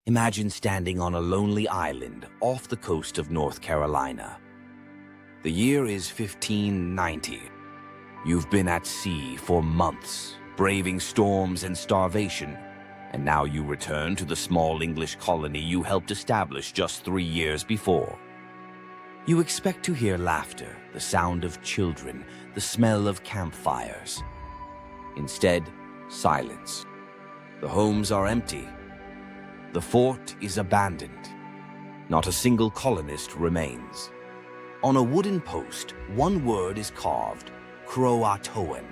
Imagine standing on a lonely island off the coast of North Carolina. The year is 1590. You've been at sea for months, braving storms and starvation, and now you return to the small English colony you helped establish just 3 years before. You expect to hear laughter, the sound of children, the smell of campfires. Instead, silence. The homes are empty. The fort is abandoned. Not a single colonist remains. On a wooden post, one word is carved: CROATOAN.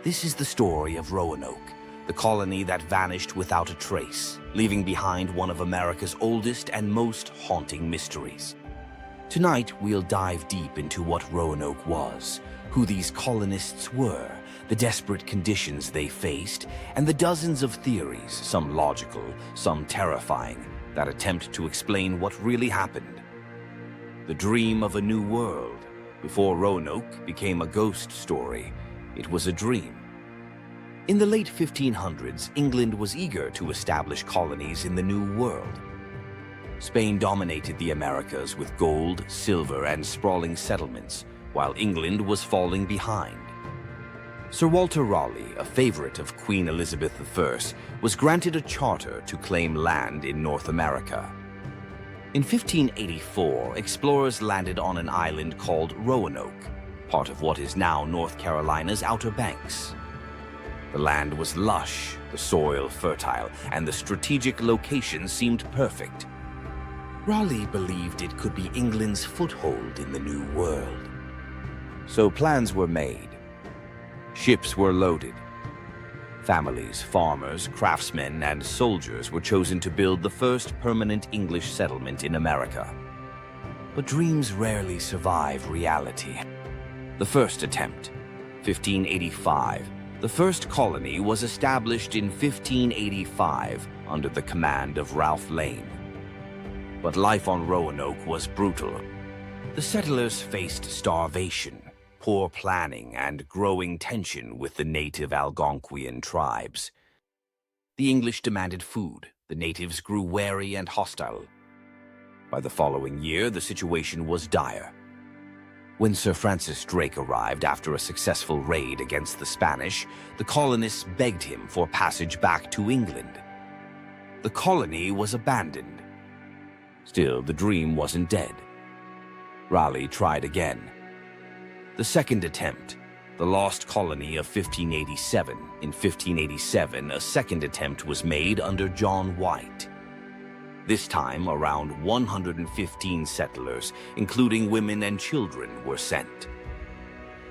This is the story of Roanoke, the colony that vanished without a trace, leaving behind one of America's oldest and most haunting mysteries. Tonight, we'll dive deep into what Roanoke was, who these colonists were, the desperate conditions they faced, and the dozens of theories, some logical, some terrifying, that attempt to explain what really happened. The dream of a new world. Before Roanoke became a ghost story, it was a dream. In the late 1500s, England was eager to establish colonies in the New World. Spain dominated the Americas with gold, silver, and sprawling settlements, while England was falling behind. Sir Walter Raleigh, a favorite of Queen Elizabeth I, was granted a charter to claim land in North America. In 1584, explorers landed on an island called Roanoke, part of what is now North Carolina's Outer Banks. The land was lush, the soil fertile, and the strategic location seemed perfect. Raleigh believed it could be England's foothold in the New World. So plans were made. Ships were loaded. Families, farmers, craftsmen, and soldiers were chosen to build the first permanent English settlement in America. But dreams rarely survive reality. The first attempt, 1585. The first colony was established in 1585 under the command of Ralph Lane. But life on Roanoke was brutal. The settlers faced starvation, poor planning, and growing tension with the native Algonquian tribes. The English demanded food. The natives grew wary and hostile. By the following year, the situation was dire. When Sir Francis Drake arrived after a successful raid against the Spanish, the colonists begged him for passage back to England. The colony was abandoned. Still, the dream wasn't dead. Raleigh tried again. The second attempt, the Lost Colony of 1587. In 1587, a second attempt was made under John White. This time, around 115 settlers, including women and children, were sent.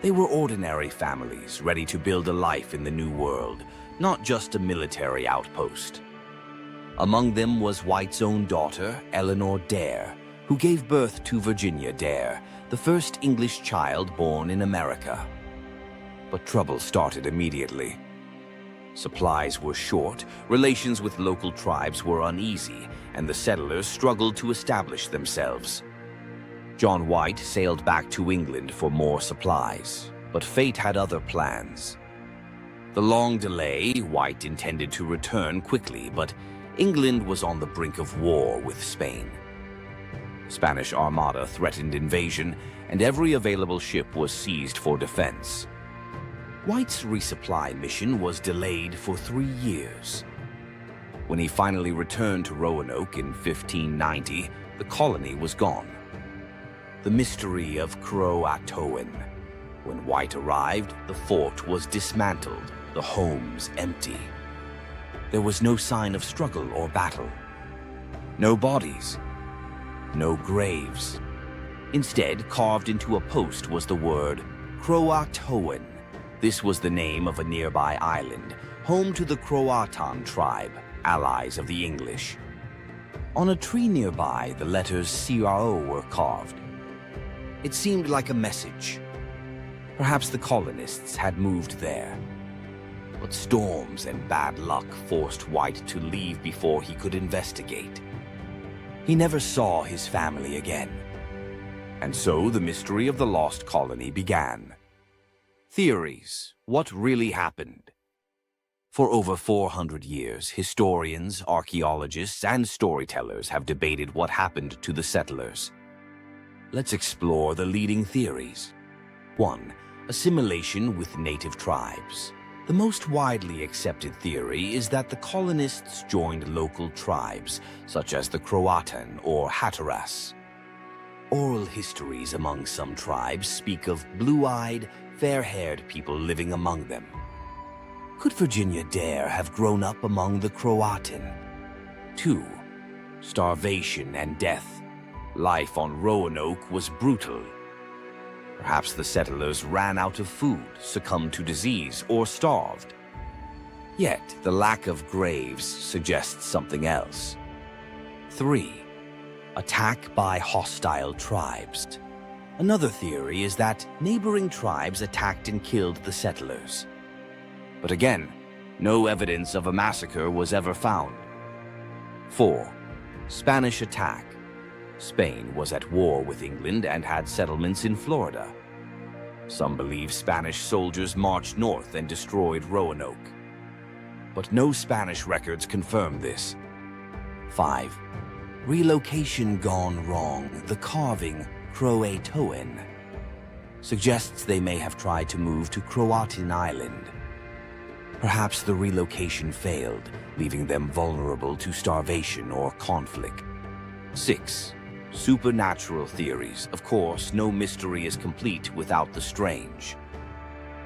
They were ordinary families ready to build a life in the New World, not just a military outpost. Among them was White's own daughter, Eleanor Dare, who gave birth to Virginia Dare, the first English child born in America. But trouble started immediately. Supplies were short, relations with local tribes were uneasy, and the settlers struggled to establish themselves. John White sailed back to England for more supplies, but fate had other plans. The long delay, White intended to return quickly, but England was on the brink of war with Spain. The Spanish Armada threatened invasion, and every available ship was seized for defense. White's resupply mission was delayed for 3 years. When he finally returned to Roanoke in 1590, the colony was gone. The mystery of CROATOAN. When White arrived, the fort was dismantled, the homes empty. There was no sign of struggle or battle. No bodies. No graves. Instead, carved into a post was the word CROATOAN. This was the name of a nearby island, home to the CROATOAN tribe, allies of the English. On a tree nearby, the letters CRO were carved. It seemed like a message. Perhaps the colonists had moved there. But storms and bad luck forced White to leave before he could investigate. He never saw his family again. And so the mystery of the lost colony began. Theories. What really happened? For over 400 years, historians, archaeologists, and storytellers have debated what happened to the settlers. Let's explore the leading theories. 1. Assimilation with native tribes. The most widely accepted theory is that the colonists joined local tribes, such as the CROATOAN or Hatteras. Oral histories among some tribes speak of blue-eyed, fair-haired people living among them. Could Virginia Dare have grown up among the CROATOAN? 2. Starvation and death. Life on Roanoke was brutal. Perhaps the settlers ran out of food, succumbed to disease, or starved. Yet, the lack of graves suggests something else. 3. Attack by hostile tribes. Another theory is that neighboring tribes attacked and killed the settlers. But again, no evidence of a massacre was ever found. 4. Spanish attack. Spain was at war with England and had settlements in Florida. Some believe Spanish soldiers marched north and destroyed Roanoke. But no Spanish records confirm this. 5. Relocation gone wrong. The carving, CROATOAN, suggests they may have tried to move to Roanoke Island. Perhaps the relocation failed, leaving them vulnerable to starvation or conflict. 6. Supernatural theories. Of course, no mystery is complete without the strange.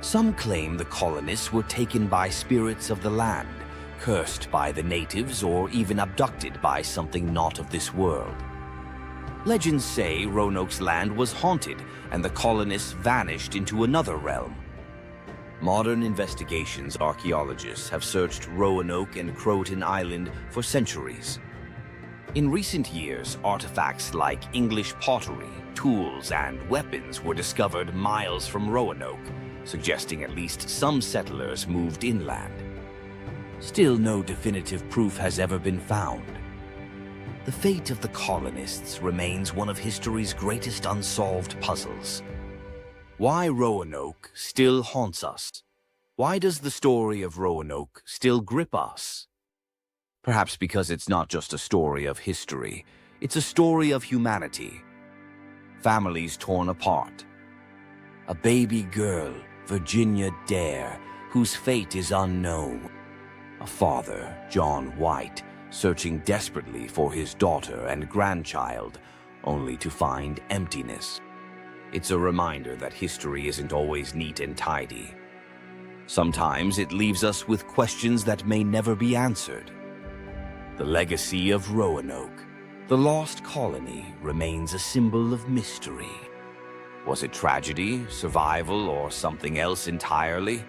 Some claim the colonists were taken by spirits of the land, cursed by the natives, or even abducted by something not of this world. Legends say Roanoke's land was haunted and the colonists vanished into another realm. Modern investigations archaeologists have searched Roanoke and CROATOAN Island for centuries. In recent years, artifacts like English pottery, tools, and weapons were discovered miles from Roanoke, suggesting at least some settlers moved inland. Still, no definitive proof has ever been found. The fate of the colonists remains one of history's greatest unsolved puzzles. Why Roanoke still haunts us? Why does the story of Roanoke still grip us? Perhaps because it's not just a story of history, it's a story of humanity. Families torn apart. A baby girl, Virginia Dare, whose fate is unknown. A father, John White, searching desperately for his daughter and grandchild, only to find emptiness. It's a reminder that history isn't always neat and tidy. Sometimes it leaves us with questions that may never be answered. The legacy of Roanoke, the lost colony, remains a symbol of mystery. Was it tragedy, survival, or something else entirely?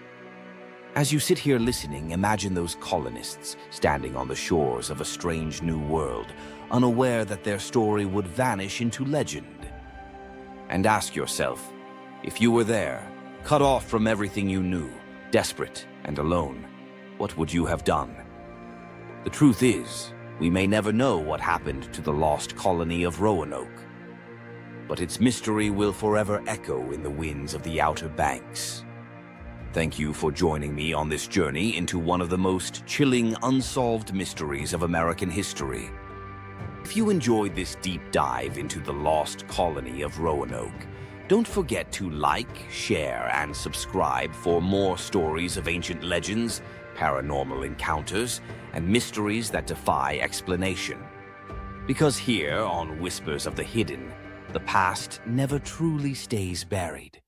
As you sit here listening, imagine those colonists standing on the shores of a strange new world, unaware that their story would vanish into legend. And ask yourself, if you were there, cut off from everything you knew, desperate and alone, what would you have done? The truth is, we may never know what happened to the lost colony of Roanoke, but its mystery will forever echo in the winds of the Outer Banks. Thank you for joining me on this journey into one of the most chilling, unsolved mysteries of American history. If you enjoyed this deep dive into the lost colony of Roanoke, don't forget to like, share, and subscribe for more stories of ancient legends, paranormal encounters, and mysteries that defy explanation. Because here, on Whispers of the Hidden, the past never truly stays buried.